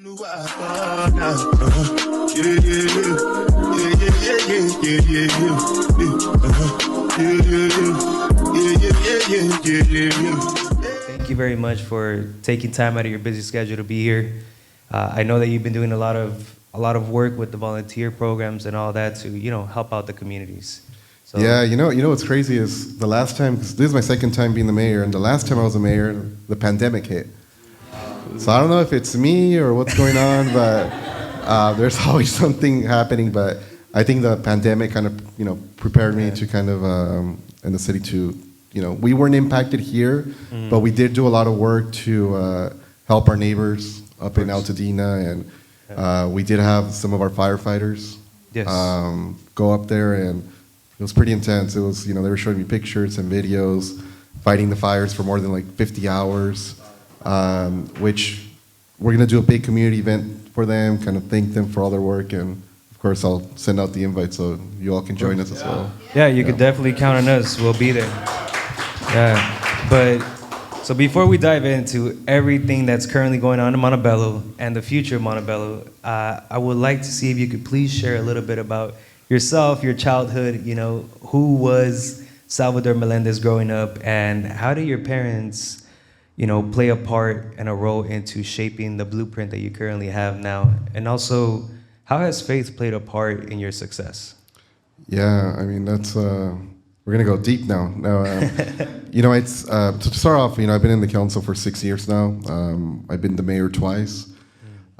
Thank you very much for taking time out of your busy schedule to be here. I know that you've been doing a lot of work with the volunteer programs and all that to help out the communities. So, Yeah, what's crazy is the last time, 'cause this is my second time being the mayor, and the last time I was the mayor, the pandemic hit. So I don't know if it's me or what's going on, but there's always something happening. But I think the pandemic kind of, prepared me to kind of, in the city to, we weren't impacted here, but we did do a lot of work to help our neighbors up in Altadena, and we did have some of our firefighters go up there, and it was pretty intense. It was, they were showing me pictures and videos, fighting the fires for more than like 50 hours, which we're gonna do a big community event for them, kind of thank them for all their work, and of course I'll send out the invite so you all can join us as well. Yeah, you could definitely count on us. We'll be there. Yeah, but so before we dive into everything that's currently going on in Montebello and the future of Montebello, I would like to see if you could please share a little bit about yourself, your childhood, who was Salvador Melendez growing up, and how did your parents, play a part and a role into shaping the blueprint that you currently have now? And also, how has faith played a part in your success? Yeah, I mean, that's, we're gonna go deep now. No, it's, to start off, I've been in the council for 6 years now. I've been the mayor twice.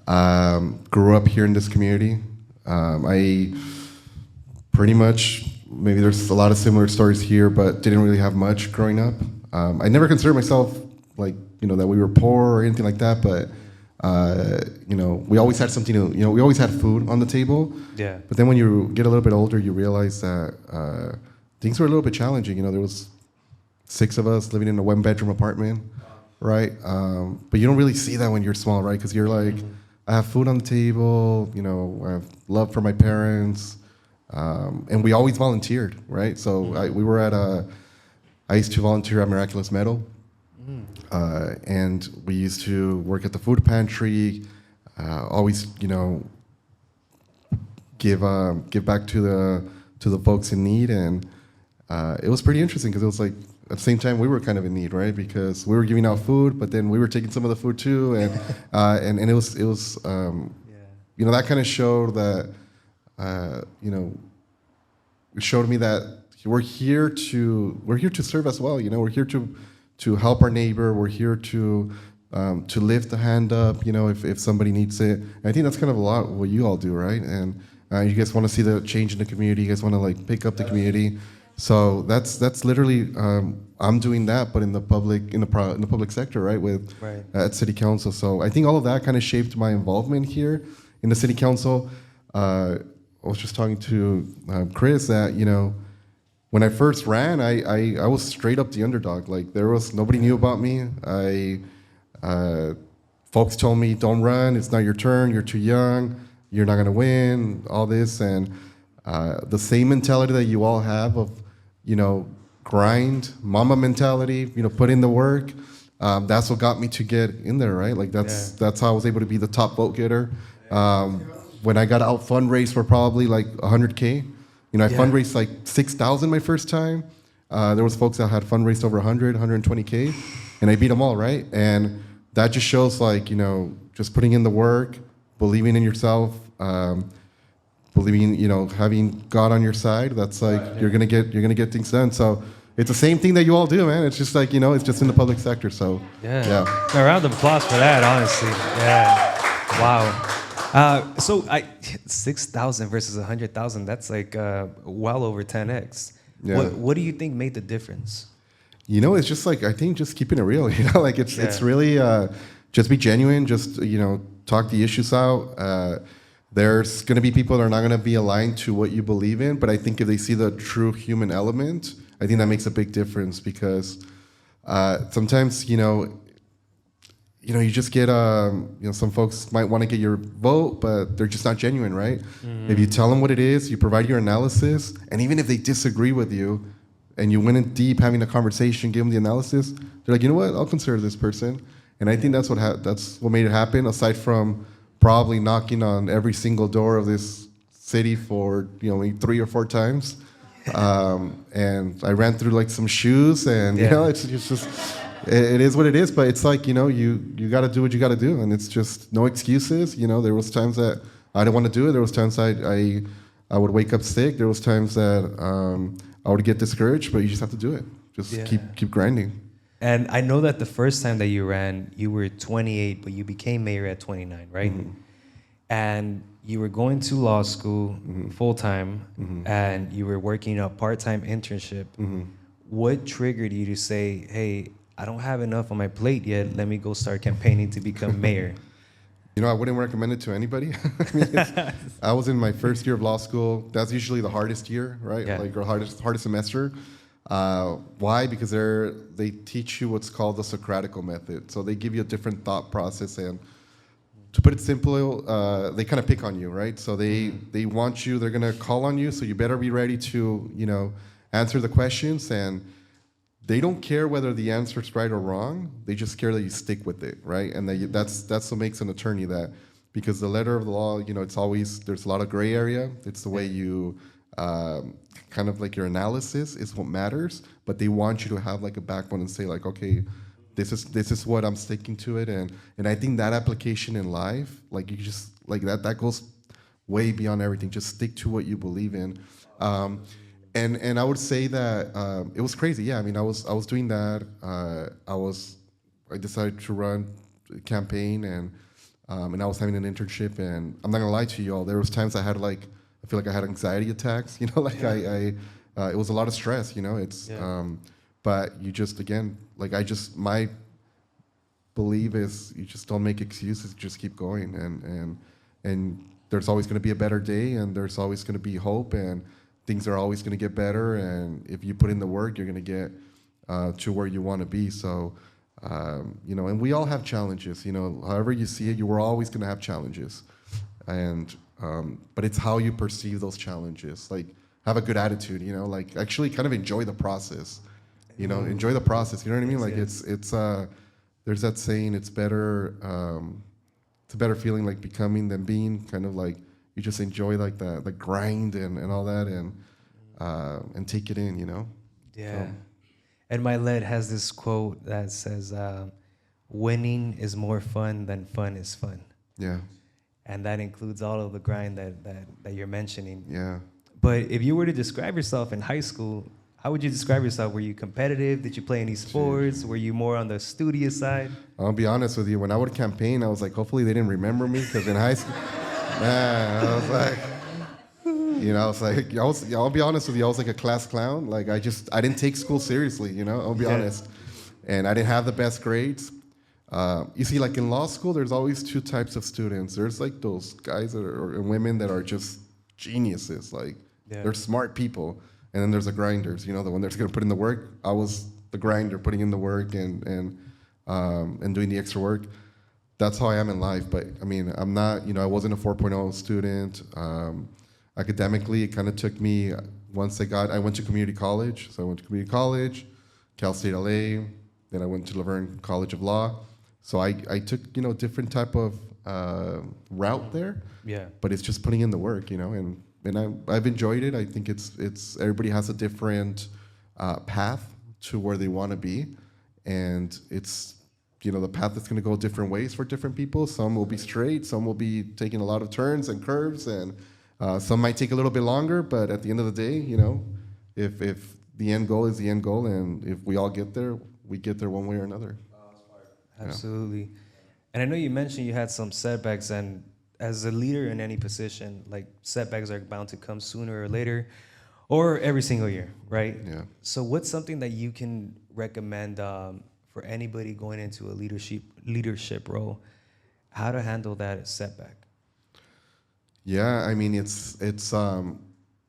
Grew up here in this community. I pretty much, maybe there's a lot of similar stories here, but didn't really have much growing up. I never considered myself like, that we were poor or anything like that, but, we always had something to, we always had food on the table. Yeah. But then when you get a little bit older, you realize that things were a little bit challenging. There was 6 of us living in a 1-bedroom apartment, right? But you don't really see that when you're small, right? Because you're like, I have food on the table, I have love for my parents. And we always volunteered, right? So I used to volunteer at Miraculous Meadow, and we used to work at the food pantry, always, give back to the folks in need, and it was pretty interesting because it was like at the same time we were kind of in need, right? Because we were giving out food, but then we were taking some of the food too, and it was that kind of showed that. It showed me that we're here to serve as well. We're here to help our neighbor. We're here to lift a hand up. If somebody needs it. And I think that's kind of a lot what you all do, right? And you guys want to see the change in the community. You guys want to like pick up the community. So that's literally I'm doing that, but in the public sector, right? At city council. So I think all of that kind of shaped my involvement here in the city council. I was just talking to Chris that, when I first ran, I was straight up the underdog. Like nobody knew about me. Folks told me, don't run, it's not your turn, you're too young, you're not gonna win, all this. And the same mentality that you all have of, grind, mama mentality, put in the work, that's what got me to get in there, right? Like that's how I was able to be the top vote getter. When I got out fundraised for probably like 100K, I fundraised like 6,000 my first time. There was folks that had fundraised over 100, 120K, and I beat them all, right? And that just shows like, just putting in the work, believing in yourself, believing, having God on your side. That's like, you're gonna get things done. So it's the same thing that you all do, man. It's just like, it's just in the public sector. So yeah. A round of applause for that, honestly. Yeah. Wow. So 6,000 versus 100,000, that's like well over 10x. Yeah. What do you think made the difference? It's just like, I think just keeping it real, like it's really just be genuine, just, talk the issues out. There's going to be people that are not going to be aligned to what you believe in, but I think if they see the true human element, I think that makes a big difference because sometimes, you just get, some folks might want to get your vote, but they're just not genuine, right? Mm-hmm. If you tell them what it is, you provide your analysis, and even if they disagree with you, and you went in deep having a conversation, give them the analysis, they're like, you know what, I'll consider this person. And I think that's what made it happen, aside from probably knocking on every single door of this city for maybe 3 or 4 times. And I ran through like some shoes, and it's just it is what it is. But it's like you got to do what you got to do, and it's just no excuses. There was times that I didn't want to do it. There was times I would wake up sick. There was times that I would get discouraged, but you just have to do it. Just keep grinding. And I know that the first time that you ran, you were 28, but you became mayor at 29, right? Mm-hmm. And you were going to law school full time, and you were working a part-time internship. What triggered you to say, hey, I don't have enough on my plate yet, let me go start campaigning to become mayor? I wouldn't recommend it to anybody. I mean, I was in my first year of law school. That's usually the hardest year, right? Yeah. Like, or hardest semester. Why? Because they teach you what's called the Socratical method. So they give you a different thought process, and to put it simple, they kind of pick on you, right? So they want you. They're gonna call on you, so you better be ready to answer the questions. And they don't care whether the answer's right or wrong. They just care that you stick with it, right? And that's what makes an attorney, because the letter of the law, it's always, there's a lot of gray area. It's the way you kind of like your analysis is what matters, but they want you to have like a backbone and say like, okay, this is what I'm sticking to it. And I think that application in life, like you just like that goes way beyond everything. Just stick to what you believe in. And I would say that it was crazy. Yeah, I mean, I was doing that. I decided to run a campaign, and I was having an internship. And I'm not gonna lie to you all, there was times I feel like I had anxiety attacks. Like it was a lot of stress. It's but you just my belief is you just don't make excuses. Just keep going, and there's always going to be a better day, and there's always going to be hope, and things are always going to get better. And if you put in the work, you're going to get to where you want to be. So, and we all have challenges. However you see it, you were always going to have challenges, and but it's how you perceive those challenges. Like, have a good attitude. Like actually kind of enjoy the process. Enjoy the process. You know what I mean? Like it's there's that saying, it's better. It's a better feeling like becoming than being. Kind of like you just enjoy like the grind and all that, and take it in. Yeah. So. And my lead has this quote that says, "Winning is more fun than fun is fun." Yeah. And that includes all of the grind that you're mentioning. Yeah. But if you were to describe yourself in high school, how would you describe yourself? Were you competitive? Did you play any sports? Were you more on the studious side? I'll be honest with you. When I would campaign, I was like, hopefully they didn't remember me, because in high school, man, I was like, I'll be honest with you. I was like a class clown. Like I didn't take school seriously. I'll be honest, and I didn't have the best grades. You see, like in law school, there's always two types of students. There's like those guys and women that are just geniuses. Like they're smart people. And then there's the grinders, the one that's going to put in the work. I was the grinder, putting in the work and doing the extra work. That's how I am in life. But I mean, I'm not, I wasn't a 4.0 student. Academically, it kind of took me, I went to community college. So I went to community college, Cal State LA. Then I went to Laverne College of Law. So I took, different type of route there. Yeah. But it's just putting in the work, and I've enjoyed it. I think it's everybody has a different path to where they want to be, and it's the path that's going to go different ways for different people. Some will be straight, some will be taking a lot of turns and curves, and some might take a little bit longer. But at the end of the day, if the end goal is the end goal, and if we all get there, we get there one way or another. Absolutely. And I know you mentioned you had some setbacks, and as a leader in any position, like setbacks are bound to come sooner or later, or every single year, right? Yeah. So what's something that you can recommend for anybody going into a leadership role, how to handle that setback? Yeah, I mean, it's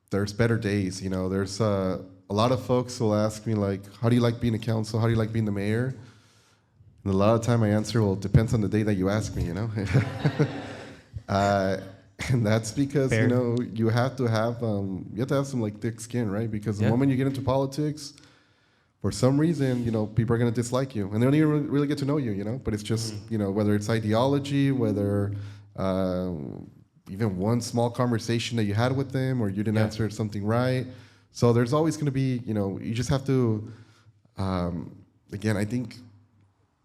there's better days. There's a lot of folks will ask me like, how do you like being a council? How do you like being the mayor? And a lot of time I answer, well, it depends on the day that you ask me. And that's because Fair. you have to have some like thick skin, right? Because the moment you get into politics, for some reason, people are going to dislike you, and they don't even really get to know you, But it's just whether it's ideology, whether even one small conversation that you had with them, or you didn't answer something right. So there's always going to be, you just have to, again, I think,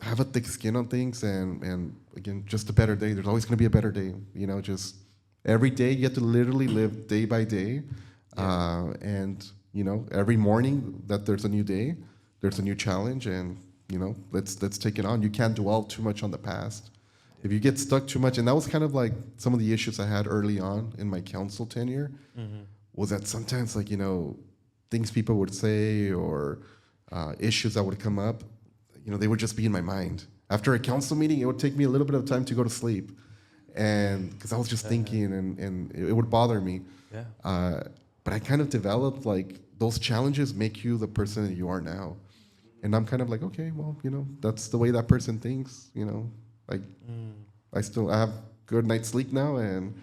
have a thick skin on things, and again, just a better day. There's always going to be a better day. Just every day you have to literally live day by day, and every morning that there's a new day, there's a new challenge, and let's take it on. You can't dwell too much on the past. If you get stuck too much, and that was kind of like some of the issues I had early on in my council tenure, was that sometimes things people would say, or issues that would come up, they would just be in my mind. After a council meeting, it would take me a little bit of time to go to sleep, and because I was just thinking, and it would bother me. But I kind of developed those challenges make you the person that you are now, and I'm kind of like, okay, well, that's the way that person thinks. I have good night's sleep now, and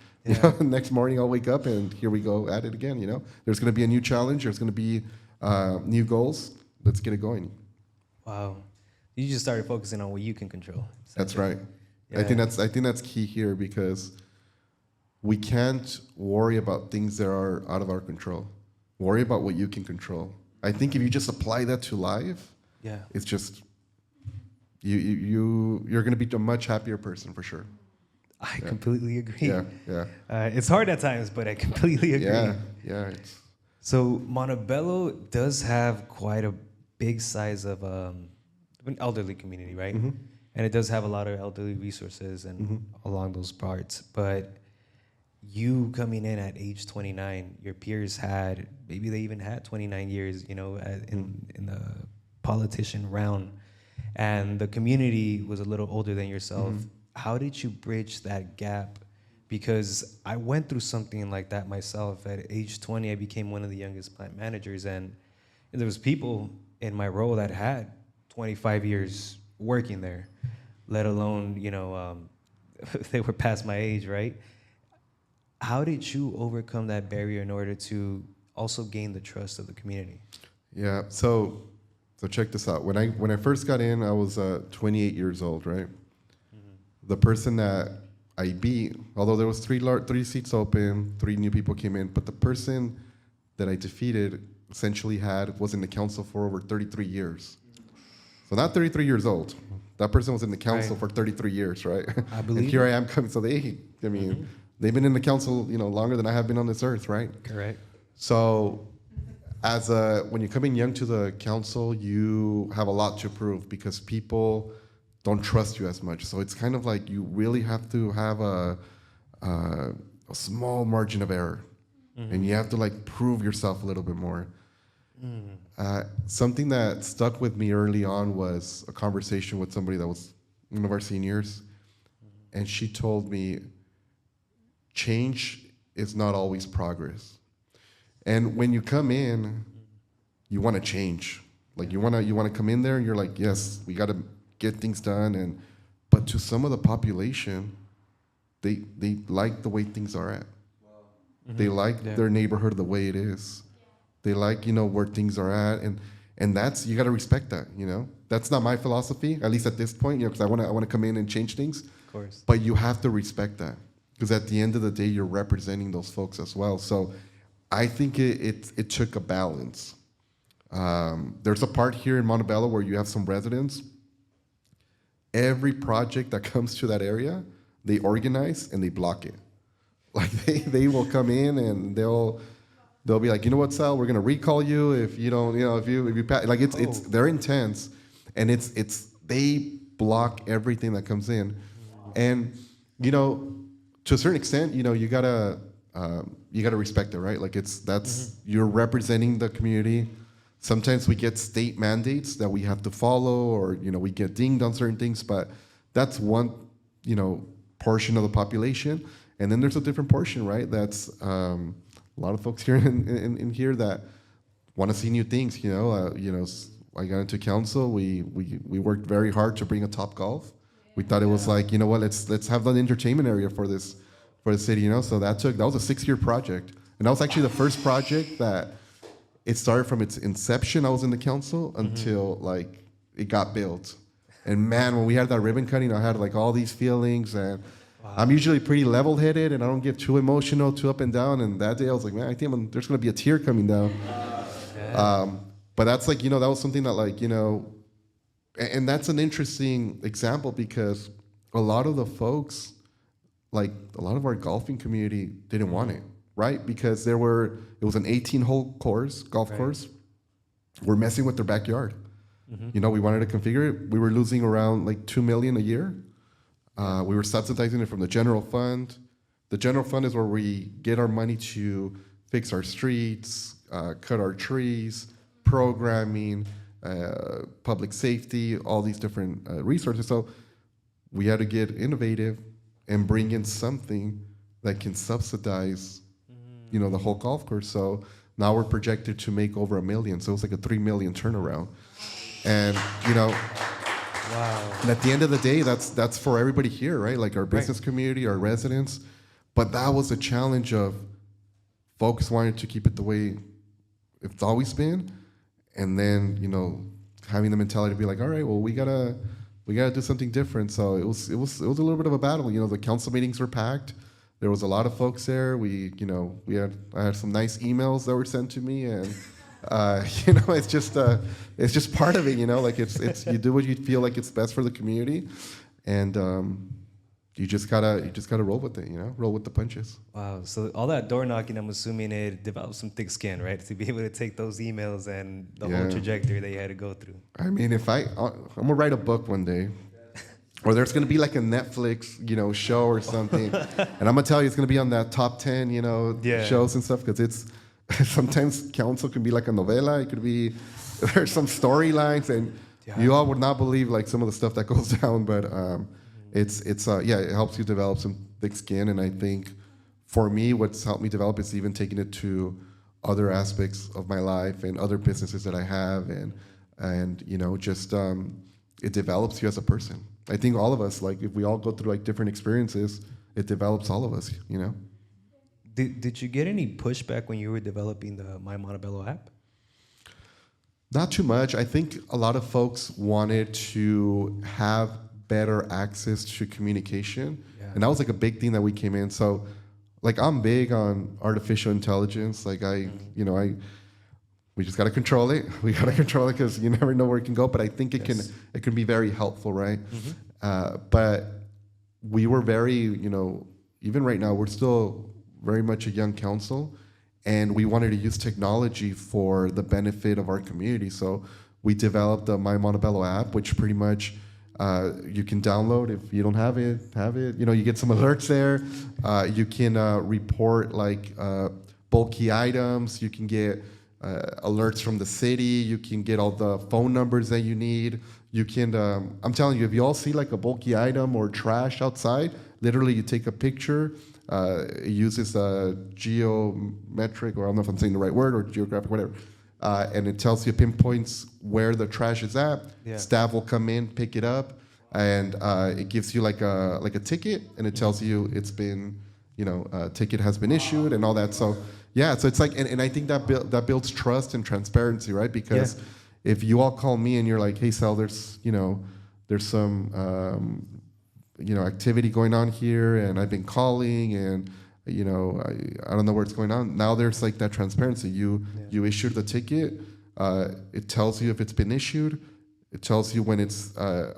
next morning I'll wake up and here we go at it again. There's going to be a new challenge. There's going to be new goals. Let's get it going. Wow, you just started focusing on what you can control. That's right. I think that's key here, because we can't worry about things that are out of our control. Worry about what you can control. I think if you just apply that to life, it's just you're going to be a much happier person for sure. I completely agree. Yeah. It's hard at times, but I completely agree. Yeah. So Montebello does have quite a big size of an elderly community, right? And it does have a lot of elderly resources and along those parts. But you coming in at age 29, your peers had, maybe they even had 29 years, in the politician round, and the community was a little older than yourself. How did you bridge that gap? Because I went through something like that myself. At age 20, I became one of the youngest plant managers, and there was people in my role that had 25 years working there, let alone, they were past my age, right? How did you overcome that barrier in order to also gain the trust of the community? Yeah, so check this out. When I first got in, I was 28 years old, right? The person that I beat, although there was three seats open, 3 new people came in, but the person that I defeated essentially was in the council for over 33 years. So not 33 years old. That person was in the council for 33 years, right? I believe. And here I am coming. So they've been in the council, longer than I have been on this earth, right? Correct. So when you come in young to the council, you have a lot to prove, because people don't trust you as much. So it's kind of like you really have to have a small margin of error, and you have to prove yourself a little bit more. Something that stuck with me early on was a conversation with somebody that was one of our seniors, and she told me, change is not always progress. And when you come in, you want to change. You want to come in there and you're like, yes, we got to get things done. But to some of the population, they like the way things are at. They like their neighborhood the way it is. They like, where things are at, and that's, you got to respect that. That's not my philosophy, at least at this point. Because I want to come in and change things. Of course. But you have to respect that, because at the end of the day, you're representing those folks as well. So I think it took a balance. There's a part here in Montebello where you have some residents. Every project that comes to that area, they organize and they block it. They will come in and they'll be like, you know what, Sal, we're gonna recall you if you don't, if you pass. It's they're intense, and they block everything that comes in, and to a certain extent, you gotta respect it, right? You're representing the community. Sometimes we get state mandates that we have to follow, or we get dinged on certain things, but that's one portion of the population, and then there's a different portion, right? That's a lot of folks here in here that want to see new things. I got into council. We worked very hard to bring a Top Golf. We thought it was let's have an entertainment area for the city. So that was a 6-year project, and that was actually the first project that it started from its inception. I was in the council until it got built. And man, when we had that ribbon cutting, I had all these feelings, and I'm usually pretty level-headed, and I don't get too emotional, too up and down. And that day, I was like, man, I think there's going to be a tear coming down. But that's like, that was something that like, and that's an interesting example because a lot of the folks, like a lot of our golfing community didn't want it, right? Because it was an 18-hole golf course. We're messing with their backyard. We wanted to configure it. We were losing around like $2 million a year. We were subsidizing it from the general fund. The general fund is where we get our money to fix our streets, cut our trees, programming, public safety, all these different resources. So we had to get innovative and bring in something that can subsidize, the whole golf course. So now we're projected to make over $1 million. So it's like a $3 million turnaround. And, Wow. And at the end of the day, that's for everybody here, right? Like our business community, our residents. But that was a challenge of folks wanting to keep it the way it's always been. And then, having the mentality to be like, all right, well, we gotta do something different. So it was a little bit of a battle. The council meetings were packed. There was a lot of folks there. I had some nice emails that were sent to me, and it's just part of it. Like it's you do what you feel like it's best for the community, and you just gotta roll with it. Roll with the punches. Wow. So all that door knocking, I'm assuming it developed some thick skin, right? To be able to take those emails and the whole trajectory that you had to go through. I mean, I'm gonna write a book one day. Or there's gonna be like a Netflix, show or something, and I'm gonna tell you it's gonna be on that top 10, shows and stuff, because it's sometimes council can be like a novela. It could be there's some storylines, and you all would not believe like some of the stuff that goes down. But it helps you develop some thick skin, and I think for me, what's helped me develop is even taking it to other aspects of my life and other businesses that I have, and it develops you as a person. I think all of us, like if we all go through like different experiences, it develops all of us, Did you get any pushback when you were developing the My Montebello app? Not too much. I think a lot of folks wanted to have better access to communication. Yeah. And that was like a big thing that we came in. So like I'm big on artificial intelligence. Like we just got to control it. We got to control it because you never know where it can go. But I think it can be very helpful, right? But we were very, even right now, we're still very much a young council, and we wanted to use technology for the benefit of our community. So we developed the My Montebello app, which pretty much you can download. If you don't have it. You get some alerts there. You can report like bulky items. You can get alerts from the city. You can get all the phone numbers that you need. You can, I'm telling you, if you all see like a bulky item or trash outside, literally you take a picture. It uses a geometric, or I don't know if I'm saying the right word, or geographic, whatever. And it tells you, pinpoints where the trash is at. Yeah. Staff will come in, pick it up, and it gives you like a ticket, and it tells you it's been, a ticket has been issued and all that. So yeah, so it's like, and I think that builds trust and transparency, right? Because if you all call me and you're like, hey, Sal, there's some activity going on here, and I've been calling, and I don't know where it's going on. Now there's like that transparency. You issued the ticket. It tells you if it's been issued. It tells you when it's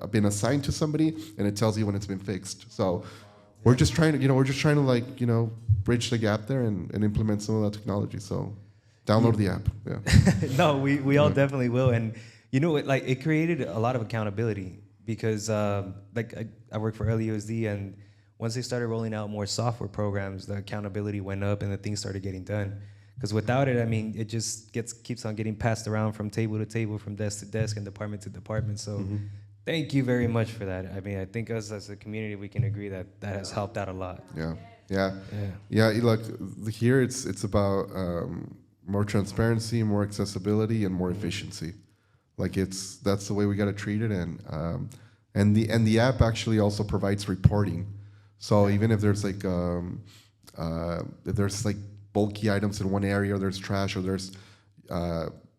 been assigned to somebody, and it tells you when it's been fixed. So we're just trying to like bridge the gap there and implement some of that technology. So download the app. Yeah. No, we all definitely will, and it created a lot of accountability. Because I work for LUSD, and once they started rolling out more software programs, the accountability went up and the things started getting done. Because without it, I mean, it just keeps on getting passed around from table to table, from desk to desk, and department to department. So thank you very much for that. I mean, I think us as a community, we can agree that has helped out a lot. Yeah. Look, here it's about more transparency, more accessibility, and more efficiency. Like that's the way we got to treat it, and the app actually also provides reporting. So even if there's like bulky items in one area, or there's trash, or there's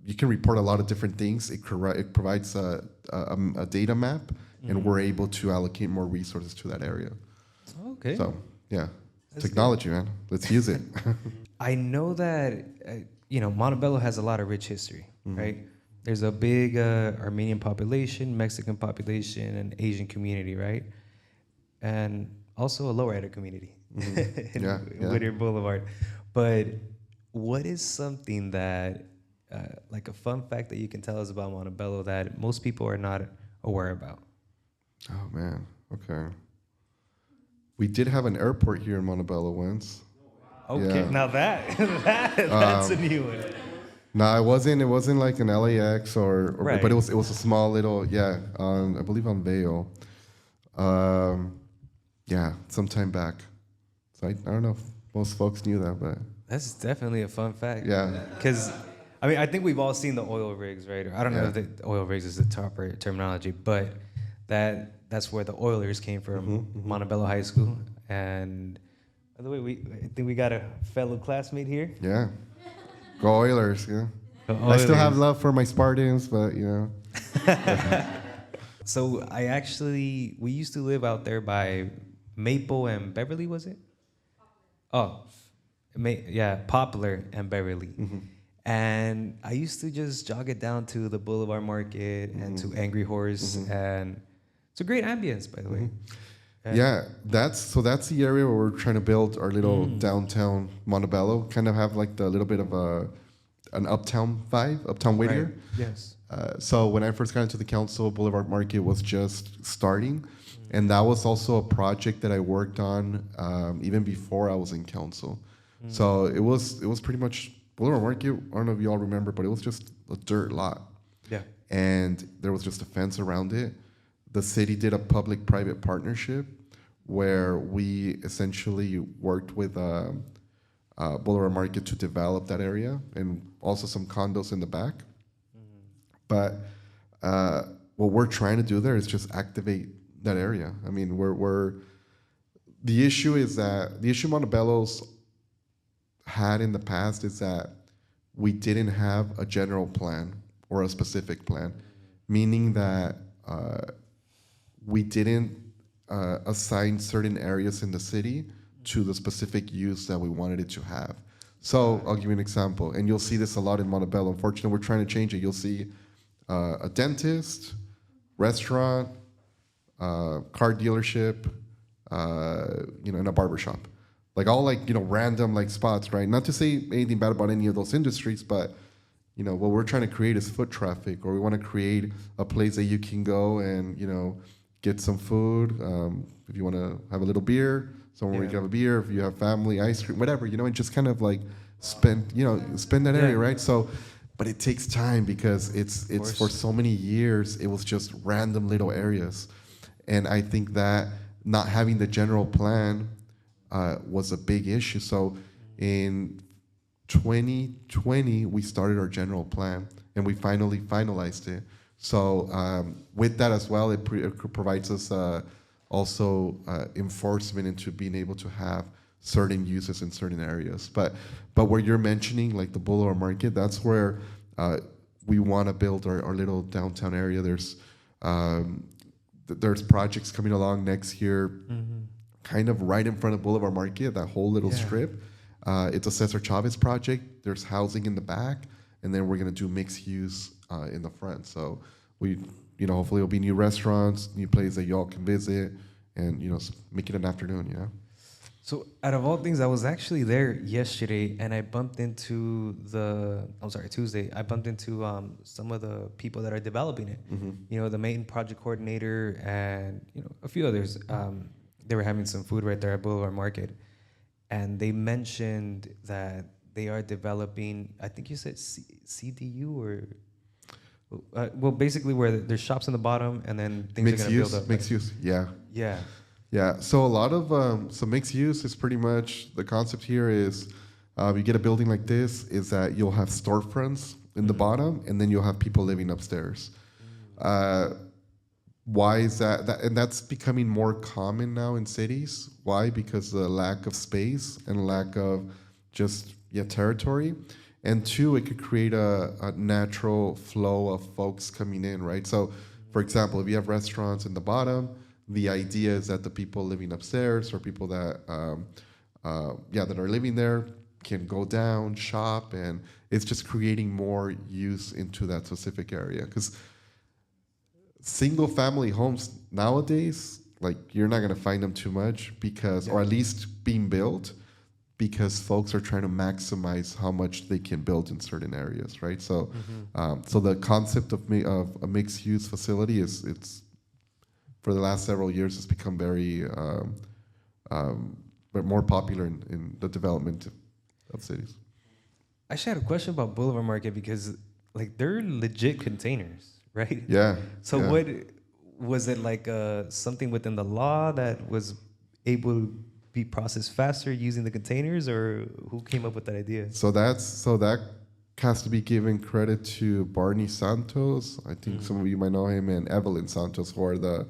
you can report a lot of different things. It provides a data map, and we're able to allocate more resources to that area. Okay. So yeah, That's technology, man. Let's use it. I know that Montebello has a lot of rich history, right? There's a big Armenian population, Mexican population, and Asian community, right? And also a lowrider community in Yeah, yeah. Whittier Boulevard. But what is something that, like a fun fact that you can tell us about Montebello that most people are not aware about? Oh man. Okay. We did have an airport here in Montebello once. Okay, Yeah. now that's a new one. No, it wasn't. It wasn't like an LAX Right. but it was a small little, yeah. I believe on Vail. Yeah, sometime back. So I don't know if most folks knew that, but That's definitely a fun fact. yeah. Because, I mean, I think we've all seen the oil rigs, right? Or I don't know Yeah. if the oil rigs is the proper terminology, but that's where the Oilers came from, Montebello High School. And by the way, I think we got a fellow classmate here. Yeah. Go Oilers, yeah. The I still have Oilers. love for my Spartans, but you know. So we used to live out there by Maple and Beverly, was it? Oh, yeah, Poplar and Beverly. And I used to just jog it down to the Boulevard Market and to Angry Horse, and it's a great ambience, by the way. Yeah, that's the area where we're trying to build our little downtown Montebello, kind of have like the little bit of an uptown vibe, uptown Whittier. Right. Yes. So when I first got into the council, Boulevard Market was just starting, and that was also a project that I worked on even before I was in council. So it was pretty much Boulevard Market. I don't know if you all remember, but it was just a dirt lot, Yeah. and there was just a fence around it. The city did a public-private partnership where we essentially worked with Boulevard Market to develop that area and also some condos in the back. But what we're trying to do there is just activate that area. I mean, the issue Montebello's had in the past is that we didn't have a general plan or a specific plan, meaning that we didn't assign certain areas in the city to the specific use that we wanted it to have. So I'll give you an example, and you'll see this a lot in Montebello. Unfortunately, we're trying to change it. You'll see a dentist, restaurant, car dealership, and a barbershop. Like all random spots, right? Not to say anything bad about any of those industries, but what we're trying to create is foot traffic, or we want to create a place that you can go and get some food. If you want to have a little beer, somewhere where you can have a beer. If you have family, ice cream, whatever, and just kind of spend that area, right? So, but it takes time because it's for so many years it was just random little areas, and I think that not having the general plan was a big issue. So in 2020 we started our general plan and we finally finalized it. So with that as well, it provides us also enforcement into being able to have certain uses in certain areas. But where you're mentioning like the Boulevard Market, that's where we want to build our little downtown area. There's projects coming along next year, kind of right in front of Boulevard Market, that whole little strip. It's a Cesar Chavez project. There's housing in the back, and then we're gonna do mixed use in the front. So we, hopefully it'll be new restaurants, new places that y'all can visit, and make it an afternoon. So out of all things, I was actually there yesterday, and I bumped into Tuesday. I bumped into some of the people that are developing it. The main project coordinator and a few others. They were having some food right there at Boulevard Market, and they mentioned that they are developing. I think you said CDU or. Well, basically, where there's shops in the bottom, and then things are going to build up. Mixed use, yeah. Yeah. Yeah, so a lot of so mixed use is pretty much the concept here is you get a building like this is that you'll have storefronts in the bottom and then you'll have people living upstairs. Why is that? And that's becoming more common now in cities. Why? Because the lack of space and lack of just territory. And two, it could create a natural flow of folks coming in, right? So, for example, if you have restaurants in the bottom, the idea is that the people living upstairs or people that that are living there can go down, shop, and it's just creating more use into that specific area. Because single family homes nowadays, like you're not gonna find them too much because, or at least being built, because folks are trying to maximize how much they can build in certain areas, right? So, so the concept of a mixed use facility it's for the last several years has become very more popular in the development of cities. I actually had a question about Boulevard Market because like they're legit containers, right? Yeah. So yeah. what was it like? Something within the law that was able to be processed faster using the containers, or who came up with that idea? So that has to be given credit to Barney Santos. I think some of you might know him, and Evelyn Santos, who are the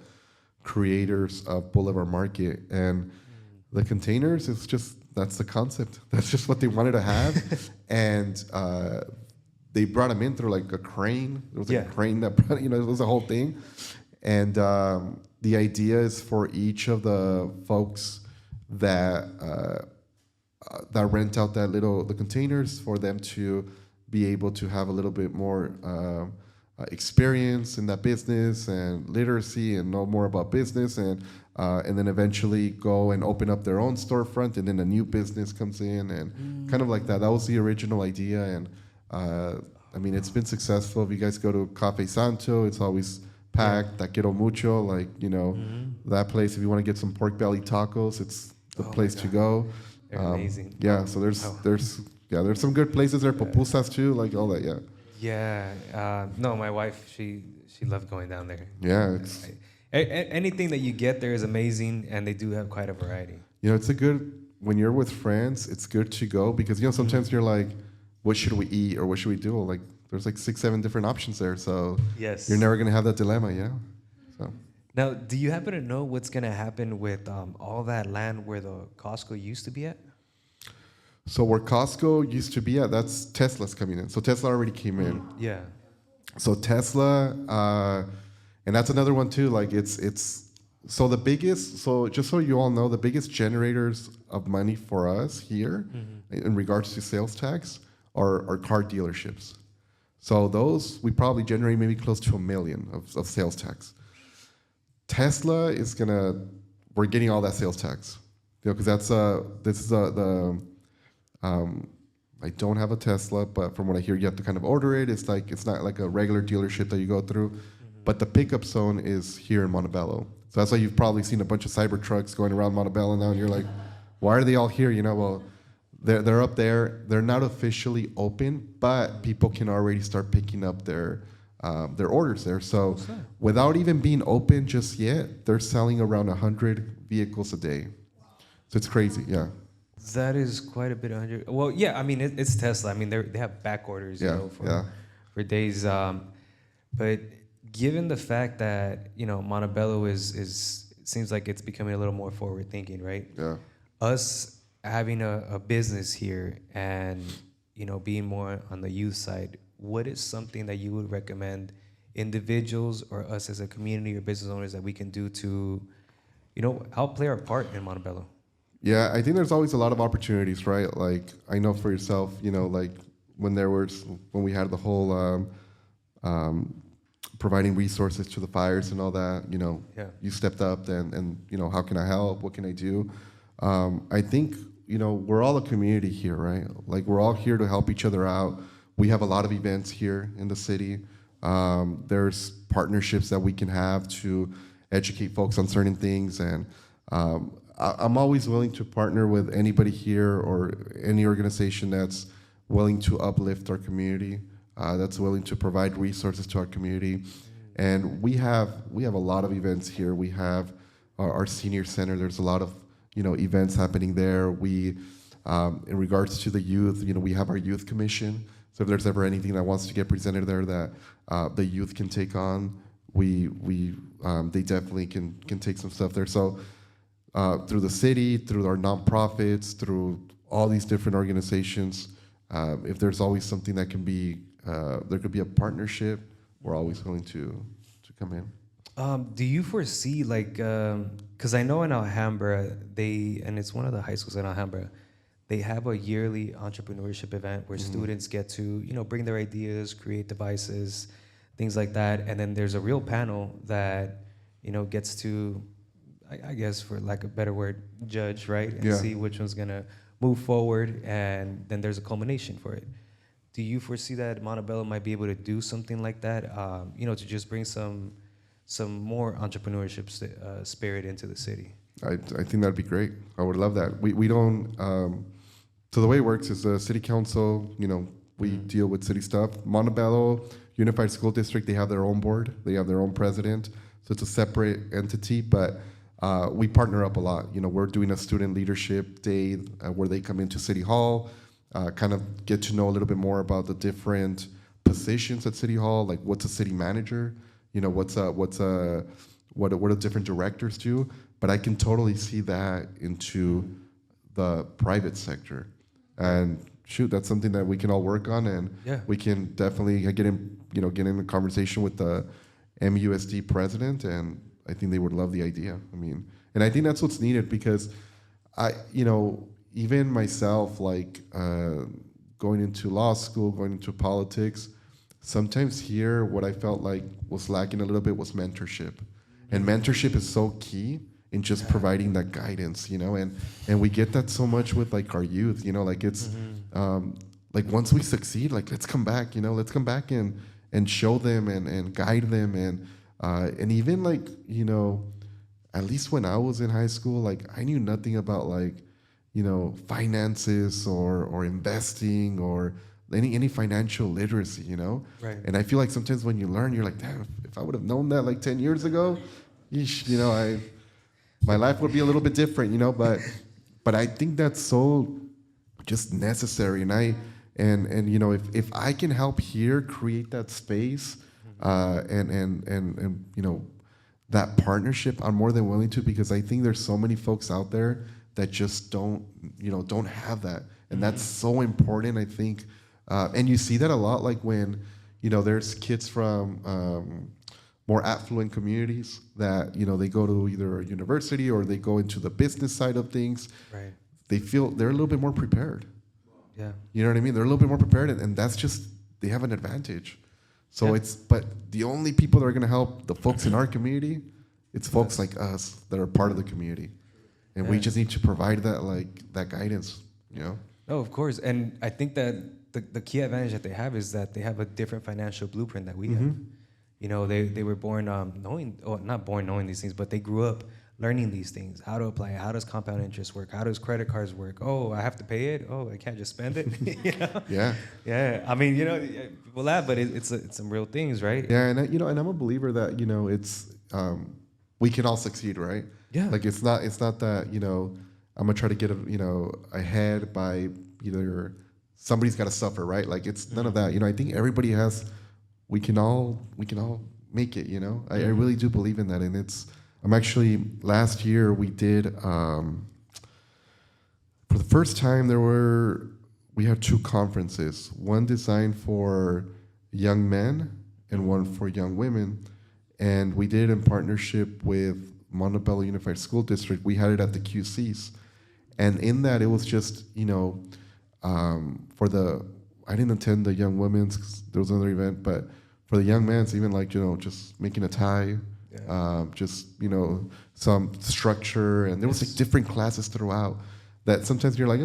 creators of Boulevard Market. And the containers is just, that's the concept. That's just what they wanted to have. And they brought them in through like a crane. There was a crane that brought, it was a whole thing. And the idea is for each of the folks that rent out the containers, for them to be able to have a little bit more experience in that business and literacy and know more about business, and then eventually go and open up their own storefront, and then a new business comes in, and kind of like that. That was the original idea, and I mean, it's been successful. If you guys go to Cafe Santo, it's always packed. Taquero Mucho, like, that place, if you want to get some pork belly tacos, it's the place to go. They're amazing. Yeah, so there's some good places there. Pupusas too, like all that. Yeah. Yeah. No, my wife, she loved going down there. Yeah. Anything that you get there is amazing, and they do have quite a variety. It's a good, when you're with friends, it's good to go because, sometimes you're like, what should we eat or what should we do? Like, there's like 6-7 different options there. So yes, you're never going to have that dilemma. Yeah. So. Now, do you happen to know what's going to happen with all that land where the Costco used to be at? So where Costco used to be at, that's Tesla's coming in. So Tesla already came in. Yeah. So Tesla, and that's another one too. Like it's so the biggest. So just so you all know, the biggest generators of money for us here, in regards to sales tax, are car dealerships. So those we probably generate maybe close to $1 million of sales tax. Tesla is we're getting all that sales tax, because this is the. I don't have a Tesla, but from what I hear, you have to kind of order it. It's not like a regular dealership that you go through, but the pickup zone is here in Montebello. So that's why you've probably seen a bunch of cyber trucks going around Montebello now, and you're like, why are they all here? Well, they're up there. They're not officially open, but people can already start picking up their orders there. So without even being open just yet, they're selling around 100 vehicles a day. So it's crazy, yeah. That is quite a bit. 100. Well, yeah. I mean, it's Tesla. I mean, they have back orders, for days. But given the fact that Montebello is seems like it's becoming a little more forward thinking, right? Yeah. Us having a business here and being more on the youth side, what is something that you would recommend individuals or us as a community or business owners that we can do to, help play our part in Montebello? Yeah, I think there's always a lot of opportunities, right? Like, I know for yourself, like when we had the whole providing resources to the fires and all that, you stepped up and how can I help? What can I do? I think, we're all a community here, right? Like, we're all here to help each other out. We have a lot of events here in the city. There's partnerships that we can have to educate folks on certain things, and I'm always willing to partner with anybody here or any organization that's willing to uplift our community, that's willing to provide resources to our community. And we have a lot of events here. We have our senior center. There's a lot of events happening there. We, in regards to the youth, we have our youth commission. So if there's ever anything that wants to get presented there that the youth can take on, they definitely can take some stuff there. So. Through the city, through our nonprofits, through all these different organizations, if there's always something that can be, there could be a partnership, we're always willing to come in. Do you foresee like, because I know in Alhambra and it's one of the high schools in Alhambra, they have a yearly entrepreneurship event where students get to bring their ideas, create devices, things like that, and then there's a real panel that gets to, I guess for lack of a better word, judge, right, and Yeah. see which one's gonna move forward, and then there's a culmination for it. Do you foresee that Montebello might be able to do something like that? To just bring some more entrepreneurship spirit into the city. I think that'd be great. I would love that. We don't. So the way it works is the city council. We deal with city stuff. Montebello Unified School District, they have their own board. They have their own president. So it's a separate entity, but we partner up a lot. We're doing a student leadership day where they come into City Hall, kind of get to know a little bit more about the different positions at City Hall, like what's a city manager, what do different directors do. But I can totally see that into the private sector, and shoot, that's something that we can all work on, and Yeah. we can definitely get in a conversation with the MUSD president, and I think they would love the idea. And I think that's what's needed, because even myself, like going into law school, going into politics, sometimes here what I felt like was lacking a little bit was mentorship. And mentorship is so key in just providing that guidance, and we get that so much with like our youth, like it's like once we succeed, like let's come back, and show them and guide them, and even like, at least when I was in high school, like I knew nothing about like, finances or investing or any financial literacy, Right. And I feel like sometimes when you learn, you're like, damn, if I would have known that like 10 years ago, yeesh, my life would be a little bit different, but I think that's so just necessary. And if I can help here create that space, and that partnership, I'm more than willing to, because I think there's so many folks out there that just don't have that, and that's so important, I think. And you see that a lot, like when there's kids from more affluent communities that they go to either a university or they go into the business side of things. Right. They feel they're a little bit more prepared. Yeah. You know what I mean? They're a little bit more prepared, and that's just, they have an advantage. So Yeah. but the only people that are going to help the folks in our community, it's folks like us that are part of the community, and we Yeah. just need to provide that guidance. No, of course. And I think that the key advantage that they have is that they have a different financial blueprint that we have. They were born not born knowing these things, but they grew up learning these things, how to apply it, how does compound interest work, how does credit cards work? Oh, I have to pay it? Oh, I can't just spend it? Yeah. Yeah. People laugh, but it's some real things, right? Yeah, and and I'm a believer that it's we can all succeed, right? Yeah. Like it's not that I'm gonna try to get ahead by either somebody's got to suffer, right? Like it's none of that. I think everybody we can all make it. I really do believe in that, and I'm actually, last year we did for the first time we had two conferences, one designed for young men and one for young women, and we did it in partnership with Montebello Unified School District. We had it at the QCs, and in that it was just I didn't attend the young women's 'cause there was another event, but for the young men's, even like just making a tie. Yeah. Just some structure, and there was like different classes throughout that sometimes you're like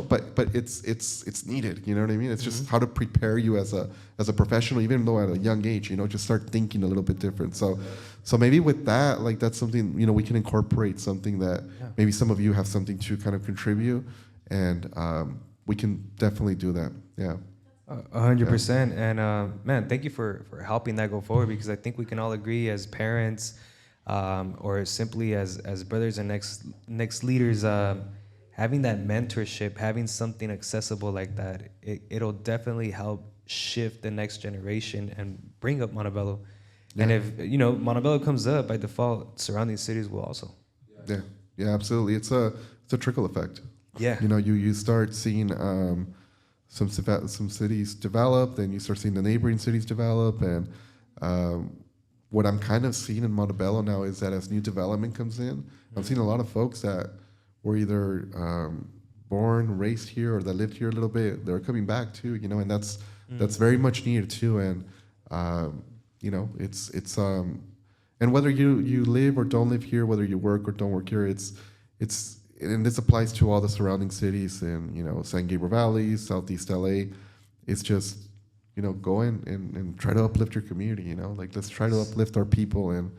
but it's needed, you know what I mean? It's just how to prepare you as a professional, even though at a young age, just start thinking a little bit different. So maybe with that, like that's something we can incorporate, something that maybe some of you have something to kind of contribute, and we can definitely do that. Yeah. 100%. And man, thank you for helping that go forward, because I think we can all agree as parents, or simply as brothers and next leaders, having that mentorship, having something accessible like that, it'll definitely help shift the next generation and bring up Montebello. Yeah. And if Montebello comes up, by default, surrounding cities will also. Yeah, absolutely. It's a trickle effect. Yeah. You start seeing some cities develop, then you start seeing the neighboring cities develop, and what I'm kind of seeing in Montebello now is that as new development comes in, I'm seeing a lot of folks that were either born, raised here, or that lived here a little bit. They're coming back too, and that's very much needed too. And it's and whether you live or don't live here, whether you work or don't work here, it's and this applies to all the surrounding cities in San Gabriel Valley, Southeast LA. It's just go in and try to uplift your community. Like let's try to uplift our people and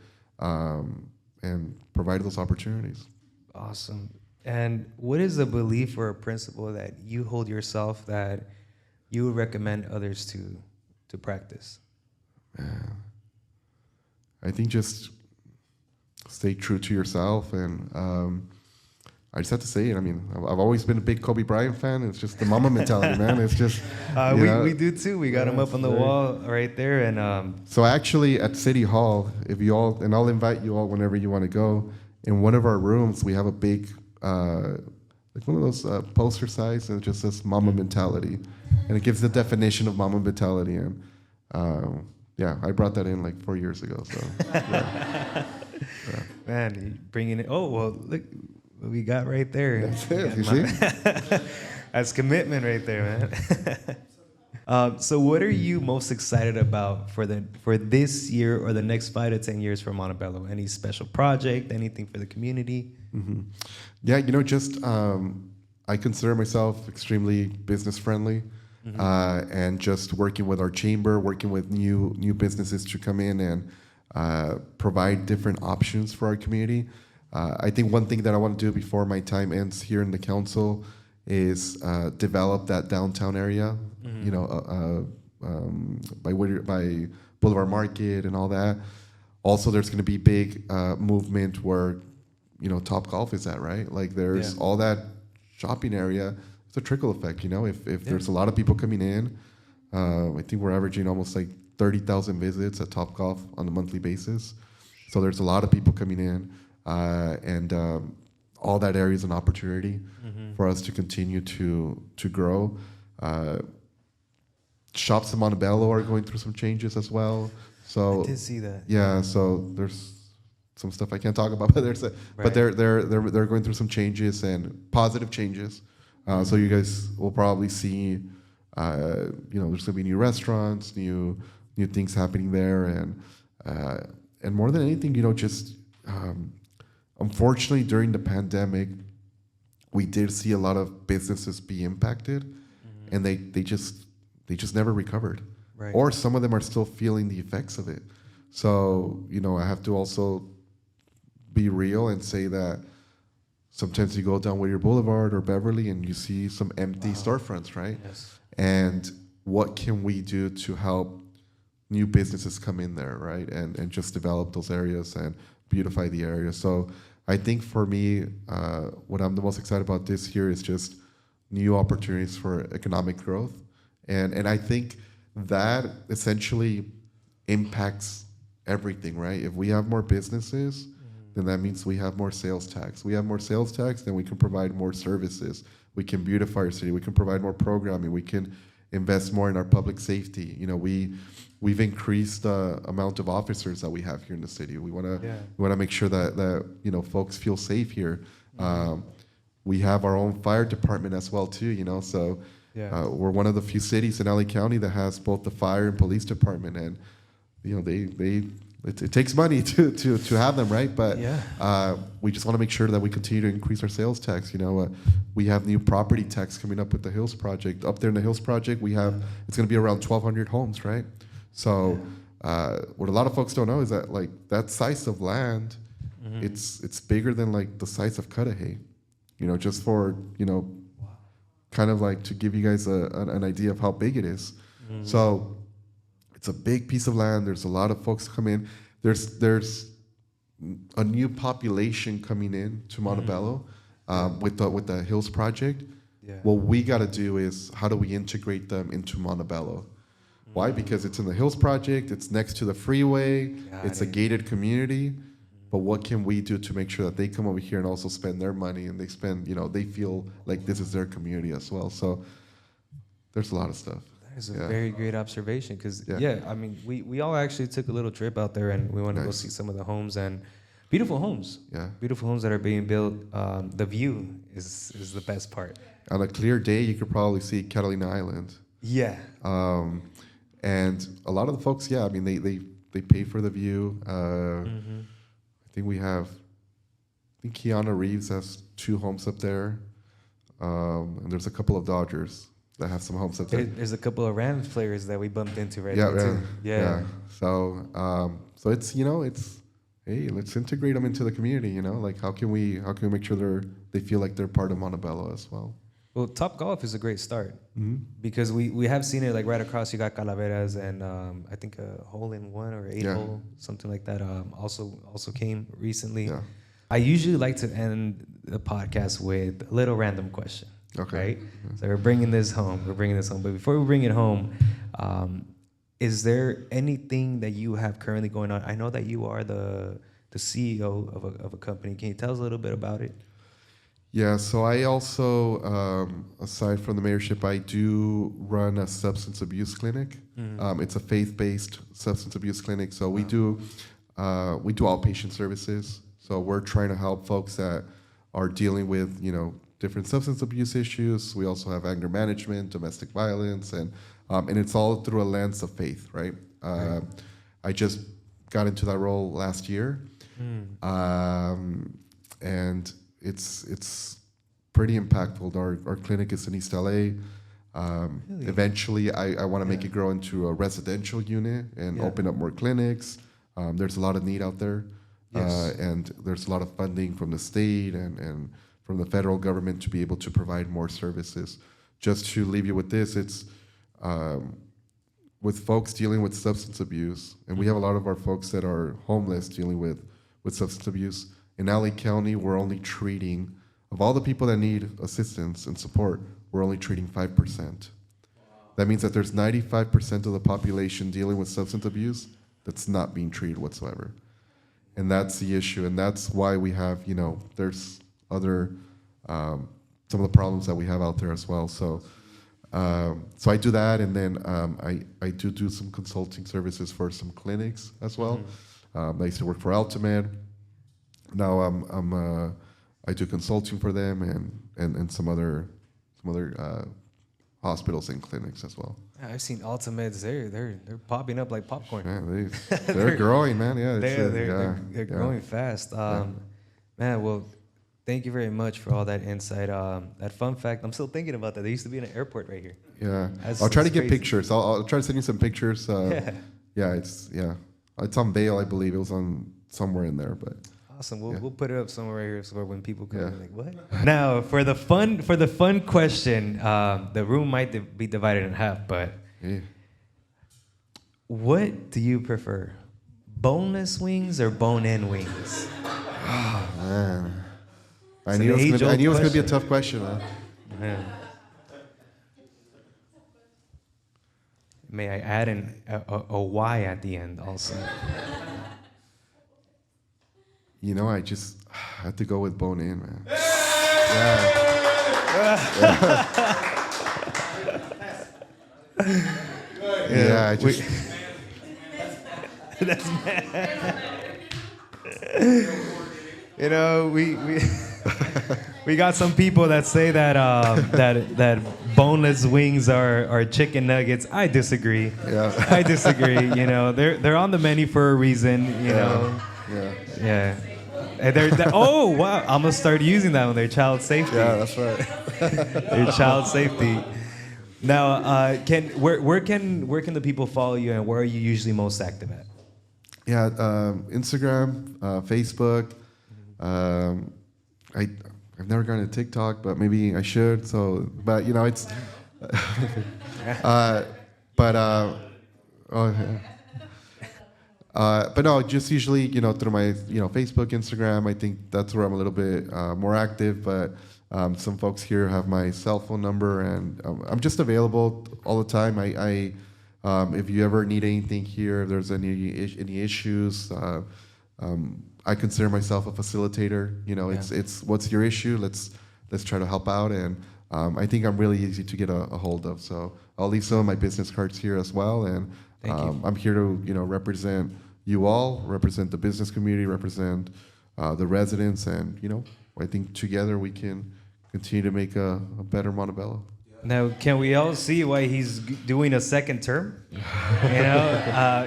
provide those opportunities. Awesome. And what is a belief or a principle that you hold yourself that you would recommend others to practice? I think just stay true to yourself, and I just have to say it. I mean, I've always been a big Kobe Bryant fan. It's just the mama mentality, man. It's just we do too. We got him up on the wall right there, and so actually at City Hall, if you all, and I'll invite you all whenever you want to go. In one of our rooms, we have a big, like one of those poster size, and it just says "Mama Mentality," and it gives the definition of Mama Mentality. And I brought that in like 4 years ago. So, man, you bringing it. Oh well, look what we got right there. That's it. You see? That's commitment right there, man. So, what are you most excited about for this year or the next 5 to 10 years for Montebello? Any special project? Anything for the community? Mm-hmm. Yeah, I consider myself extremely business friendly, and just working with our chamber, working with new businesses to come in and provide different options for our community. I think one thing that I want to do before my time ends here in the council is develop that downtown area, by Boulevard Market and all that. Also, there's going to be big movement where, Top Golf is at, right? Like there's all that shopping area. It's a trickle effect, if there's a lot of people coming in. I think we're averaging almost like 30,000 visits at Top Golf on a monthly basis. So there's a lot of people coming in. And all that area is an opportunity for us to continue to grow. Shops in Montebello are going through some changes as well. So I did see that. Yeah, so there's some stuff I can't talk about, but but they're going through some changes and positive changes. So you guys will probably see, there's gonna be new restaurants, new things happening there, and more than anything, unfortunately, during the pandemic, we did see a lot of businesses be impacted, and they just never recovered. Right. Or some of them are still feeling the effects of it. So, I have to also be real and say that sometimes you go down Whittier Boulevard or Beverly and you see some empty storefronts, right? Yes. And what can we do to help new businesses come in there, right? And just develop those areas and beautify the area. So I think for me, what I'm the most excited about this year is just new opportunities for economic growth. And I think that essentially impacts everything, right? If we have more businesses, then that means we have more sales tax. We have more sales tax, then we can provide more services. We can beautify our city. We can provide more programming. We can invest more in our public safety. We've increased the amount of officers that we have here in the city. We want to make sure that folks feel safe here. We have our own fire department as well too. So we're one of the few cities in LA County that has both the fire and police department, and it takes money to have them, right? But we just want to make sure that we continue to increase our sales tax. We have new property tax coming up with the Hills Project. Up there in the Hills Project, it's going to be around 1,200 homes, right? So what a lot of folks don't know is that that size of land, it's bigger than the size of Cudahy. Just for kind of to give you guys an idea of how big it is. So it's a big piece of land. There's a lot of folks come in. There's a new population coming in to Montebello with the Hills Project. What we got to do is, how do we integrate them into Montebello? Why? Because it's in the Hills Project. It's next to the freeway. It's a gated community. But what can we do to make sure that they come over here and also spend their money, and they feel like this is their community as well? So there's a lot of stuff. It's a very great observation because, Yeah. I mean, we all actually took a little trip out there and we want to go see some of the homes and beautiful homes. Yeah. Beautiful homes that are being built. The view is the best part. On a clear day, you could probably see Catalina Island. Yeah. And a lot of the folks, I mean, they pay for the view. I think Keanu Reeves has 2 homes up there. And there's a couple of Dodgers that have some homes up there. There's a couple of Rams players that we bumped into right now too. Yeah. So it's hey, let's integrate them into the community. Like how can we make sure they feel like they're part of Montebello as well. Well, Top Golf is a great start because we have seen it like right across. You got Calaveras and I think a hole-in-one or 8-hole, something like that. Also came recently. Yeah. I usually like to end the podcast with a little random question. Okay. Right. So we're bringing this home. But before we bring it home, is there anything that you have currently going on? I know that you are the CEO of a company. Can you tell us a little bit about it? Yeah, so I also, aside from the mayorship, I do run a substance abuse clinic. It's a faith-based substance abuse clinic. So we do outpatient services. So we're trying to help folks that are dealing with, different substance abuse issues. We also have anger management, domestic violence, and it's all through a lens of faith, right? I just got into that role last year, and it's pretty impactful. Our clinic is in East LA. Really? Eventually, I want to make it grow into a residential unit and open up more clinics. There's a lot of need out there, and there's a lot of funding from the state and from the federal government to be able to provide more services. Just to leave you with this, it's with folks dealing with substance abuse, and we have a lot of our folks that are homeless dealing with substance abuse. In LA County, we're only treating, of all the people that need assistance and support, we're only treating 5%. That means that there's 95% of the population dealing with substance abuse that's not being treated whatsoever. And that's the issue, and that's why we have, there's other, some of the problems that we have out there as well. So I do that, and then I do some consulting services for some clinics as well. I used to work for Altimed. Now I do consulting for them and some other hospitals and clinics as well. Yeah, I've seen Ultimates. They're popping up like popcorn. Yeah, they're growing, man. Yeah, they're growing fast. Man, well, thank you very much for all that insight. That fun fact, I'm still thinking about that. They used to be in an airport right here. Yeah, I'll try to get pictures. I'll try to send you some pictures. It's on Vail, I believe. It was on somewhere in there, but. Awesome. We'll put it up somewhere right here so when people come, they're like, what? Now, for the fun question, the room might be divided in half, but what do you prefer? Boneless wings or bone-in wings? Oh, man. I knew it was going to be a tough question. Huh? Man. May I add a Y at the end also? I just had to go with bone in, man. I just. That's we got some people that say that that boneless wings are chicken nuggets. I disagree. Yeah. I disagree. They're on the menu for a reason. Yeah. And oh wow! I'm gonna start using that one. They're child safety. Yeah, that's right. They're child safety. Now, where can the people follow you, and where are you usually most active at? Yeah, Instagram, Facebook. I've never gone to TikTok, but maybe I should. So, but it's. But no, just usually, through my, Facebook, Instagram. I think that's where I'm a little bit more active. But some folks here have my cell phone number, and I'm just available all the time. If you ever need anything here, if there's any issues, I consider myself a facilitator. It's what's your issue? Let's try to help out. And I think I'm really easy to get a hold of. So I'll leave some of my business cards here as well. And I'm here to represent you all, represent the business community, represent the residents, and I think together we can continue to make a better Montebello. Now, can we all see why he's doing a second term?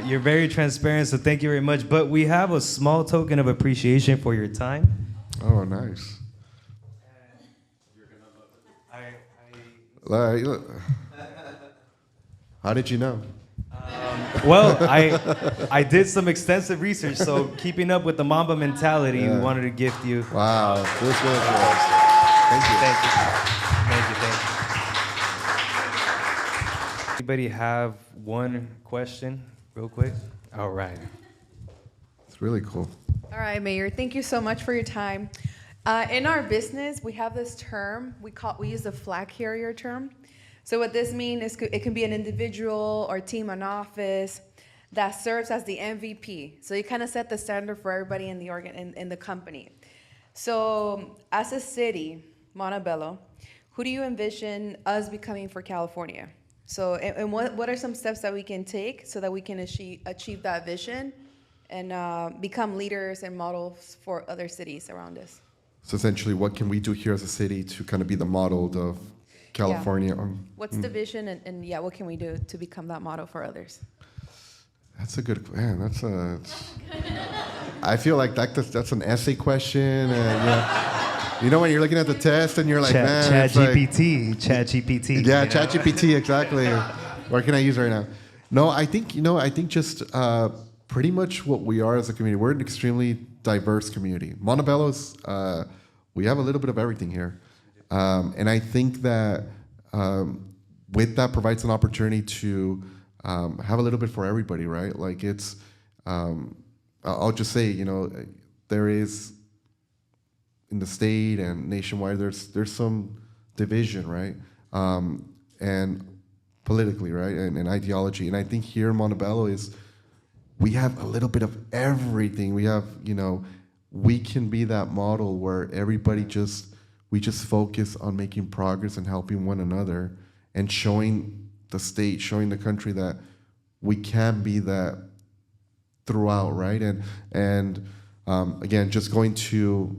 You're very transparent, so thank you very much. But we have a small token of appreciation for your time. Oh, nice. How did you know? Well, I did some extensive research, so keeping up with the Mamba mentality, we wanted to gift you. Wow, this was Thank you. Thank you. Anybody have one question, real quick? All right. It's really cool. All right, Mayor. Thank you so much for your time. In our business, we have this term we use the flag carrier term. So what this means is it can be an individual or team in office that serves as the MVP. So you kind of set the standard for everybody in the company. So as a city, Montebello, who do you envision us becoming for California? So and what are some steps that we can take so that we can achieve that vision and become leaders and models for other cities around us? So essentially, what can we do here as a city to kind of be the model of California? Yeah. What's the vision, and what can we do to become that model for others? That's a good, man. I feel like that's an essay question. And, when you're looking at the test and you're like, Chat GPT. Yeah, Chat GPT, exactly. What can I use right now? No, I think just pretty much what we are as a community. We're an extremely diverse community. Montebello's, we have a little bit of everything here. And I think that with that provides an opportunity to have a little bit for everybody, right? Like it's, I'll just say, there is in the state and nationwide, there's some division, right? And politically, right? And ideology. And I think here in Montebello we have a little bit of everything. We have, we can be that model where everybody we just focus on making progress and helping one another and showing the state, showing the country that we can be that throughout, right? And again, just going to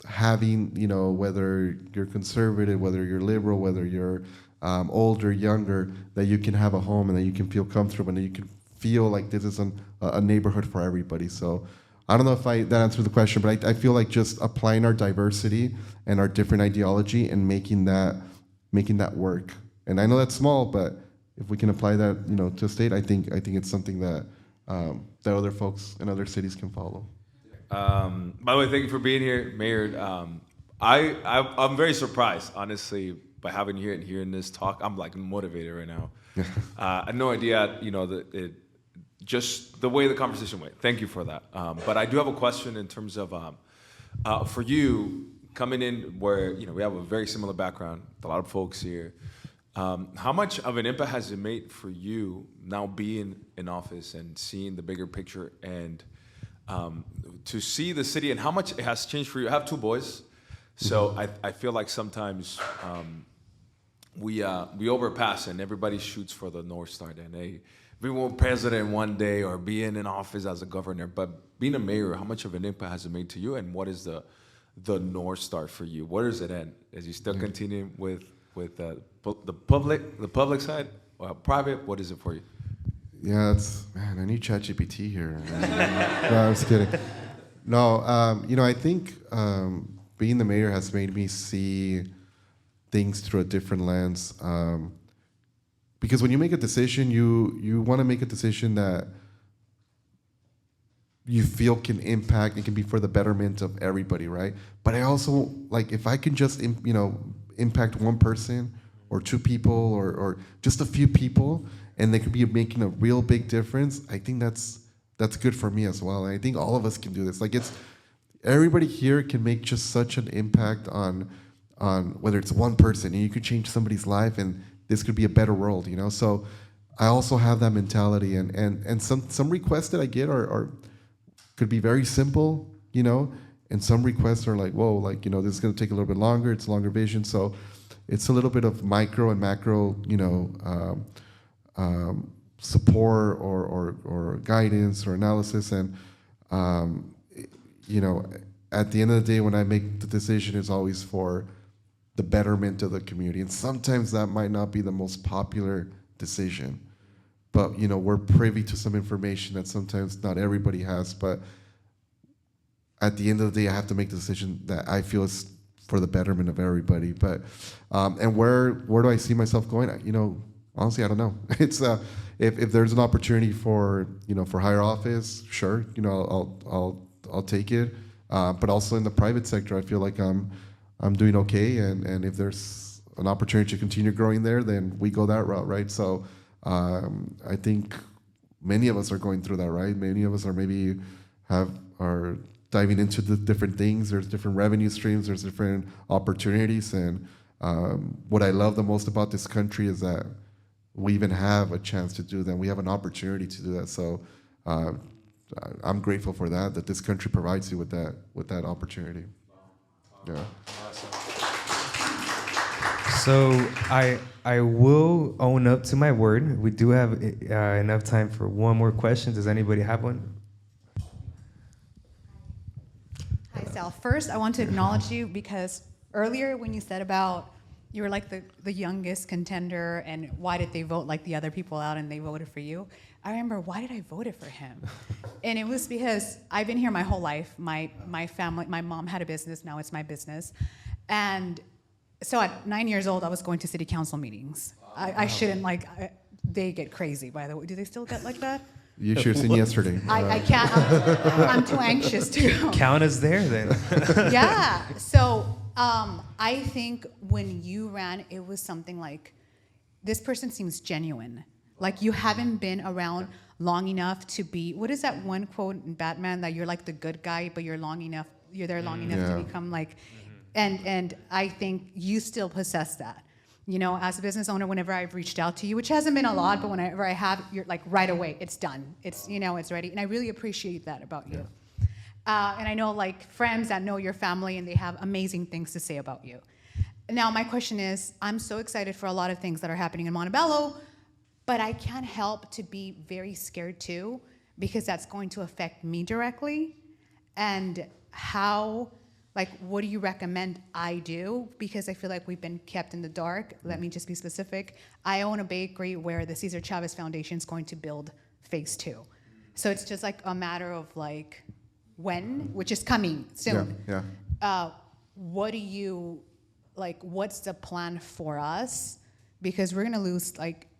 having, whether you're conservative, whether you're liberal, whether you're older, younger, that you can have a home and that you can feel comfortable and that you can feel like this is a neighborhood for everybody. So I don't know if that answered the question, but I feel like just applying our diversity and our different ideology and making that work. And I know that's small, but if we can apply that, to a state, I think it's something that that other folks in other cities can follow. By the way, thank you for being here, Mayor. I'm very surprised, honestly, by having you here and hearing this talk. I'm like motivated right now. I had no idea, just the way the conversation went. Thank you for that. But I do have a question in terms of, for you, coming in where, we have a very similar background, with a lot of folks here. How much of an impact has it made for you now being in office and seeing the bigger picture and to see the city and how much it has changed for you? I have two boys, so I feel like sometimes we overpass and everybody shoots for the North Star and we want president one day or being in office as a governor, but being a mayor, how much of an impact has it made to you, and what is the North Star for you? Where does it end? Is you still continuing with the public side, private? What is it for you? Yeah, I need ChatGPT here. No, I'm just kidding. No, I think being the mayor has made me see things through a different lens. Because when you make a decision, you want to make a decision that you feel can impact, it can be for the betterment of everybody, right? But I also, like, if I can just, impact one person or two people or just a few people, and they could be making a real big difference, I think that's good for me as well. And I think all of us can do this. Like, everybody here can make just such an impact on whether it's one person, and you could change somebody's life, and this could be a better world, So I also have that mentality, and some requests that I get are could be very simple, and some requests are like, whoa, like, this is going to take a little bit longer. It's longer vision. So it's a little bit of micro and macro, support or guidance or analysis. And, at the end of the day, when I make the decision, it's always for the betterment of the community. And sometimes that might not be the most popular decision. But, we're privy to some information that sometimes not everybody has. But at the end of the day, I have to make the decision that I feel is for the betterment of everybody. But, and where do I see myself going? Honestly, I don't know. It's, if there's an opportunity for, for higher office, sure, I'll take it. But also in the private sector, I feel like I'm doing okay. And if there's an opportunity to continue growing there, then we go that route, right? So I think many of us are going through that, right? Many of us are maybe are diving into the different things. There's different revenue streams. There's different opportunities. And what I love the most about this country is that we even have a chance to do that. We have an opportunity to do that. So I'm grateful for that this country provides you with that opportunity. Yeah. So I will own up to my word. We do have enough time for one more question. Does anybody have one? Hi, Sal. First, I want to acknowledge you because earlier when you said about you were like the youngest contender and why did they vote like the other people out and they voted for you, I remember, why did I vote for him? And it was because I've been here my whole life. My family, my mom had a business, now it's my business. And so at 9 years old, I was going to city council meetings. I shouldn't, they get crazy, by the way. Do they still get like that? You should have seen yesterday. I can't, I'm too anxious to. Count us there then. Yeah, so I think when you ran, it was something like, this person seems genuine. Like you haven't been around long enough to be, what is that one quote in Batman that you're like the good guy, but you're there long enough to become like, and I think you still possess that. As a business owner, whenever I've reached out to you, which hasn't been a lot, but whenever I have, you're like right away, it's done. It's, it's ready. And I really appreciate that about you. And I know like friends that know your family and they have amazing things to say about you. Now, my question is, I'm so excited for a lot of things that are happening in Montebello, but I can't help to be very scared too, because that's going to affect me directly. And what do you recommend I do? Because I feel like we've been kept in the dark. Let me just be specific. I own a bakery where the Cesar Chavez Foundation is going to build phase 2. So it's just like a matter of like when, which is coming soon. Yeah. What do you, what's the plan for us? Because we're gonna lose,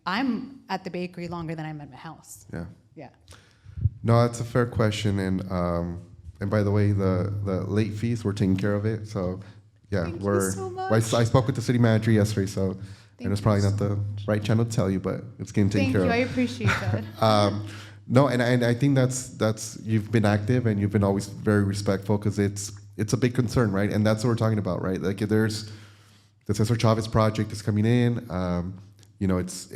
I'm at the bakery longer than I'm at my house. Yeah. No, that's a fair question. And by the way, the late fees, we're taking care of it. So yeah, Thank you so much. I spoke with the city manager yesterday, so and it's probably not the right channel to tell you, but it's getting taken care of. Thank you, I appreciate that. No, and I think that's you've been active and you've been always very respectful because it's a big concern, right? And that's what we're talking about, right? Like there's the Cesar Chavez project is coming in. There's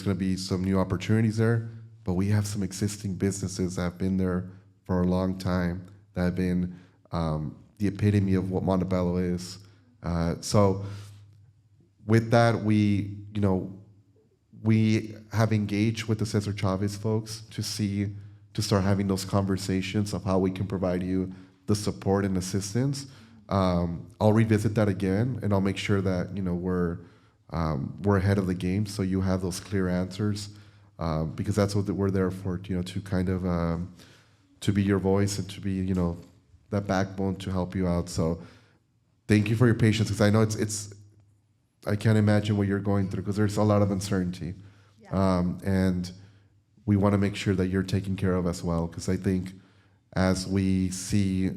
going to be some new opportunities there, but we have some existing businesses that have been there for a long time that have been the epitome of what Montebello is. So with that, we have engaged with the Cesar Chavez folks to start having those conversations of how we can provide you the support and assistance. I'll revisit that again, and I'll make sure that we're ahead of the game, so you have those clear answers, because that's what we're there for. To kind of to be your voice and to be that backbone to help you out. So thank you for your patience, because I know it's I can't imagine what you're going through because there's a lot of uncertainty, and we want to make sure that you're taken care of as well, because I think as we see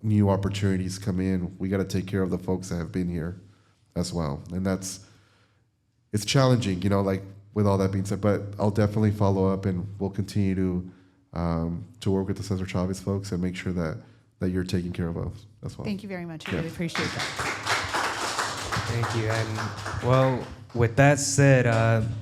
new opportunities come in, we got to take care of the folks that have been here as well. And it's challenging, with all that being said, but I'll definitely follow up, and we'll continue to work with the Cesar Chavez folks and make sure that you're taken care of as well. Thank you very much. I really appreciate that. Thank you. And well, with that said,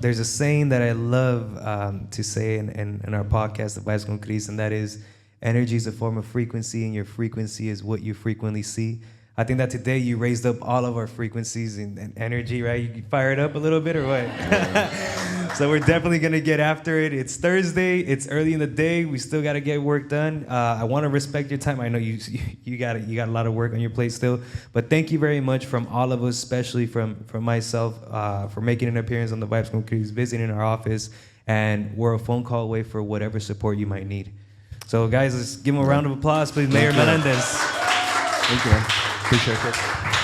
there's a saying that I love to say in our podcast, the VibeConChris, and that is, Energy is a form of frequency, and your frequency is what you frequently see. I think that today you raised up all of our frequencies and energy, right? You fire it up a little bit or what? So we're definitely gonna get after it. It's Thursday, it's early in the day, we still gotta get work done. I wanna respect your time. I know you got a lot of work on your plate still, but thank you very much from all of us, especially from myself, for making an appearance on the VibeConChris, visiting our office, and we're a phone call away for whatever support you might need. So guys, let's give him a round of applause, please. Mayor Melendez. Thank you, man. Appreciate it.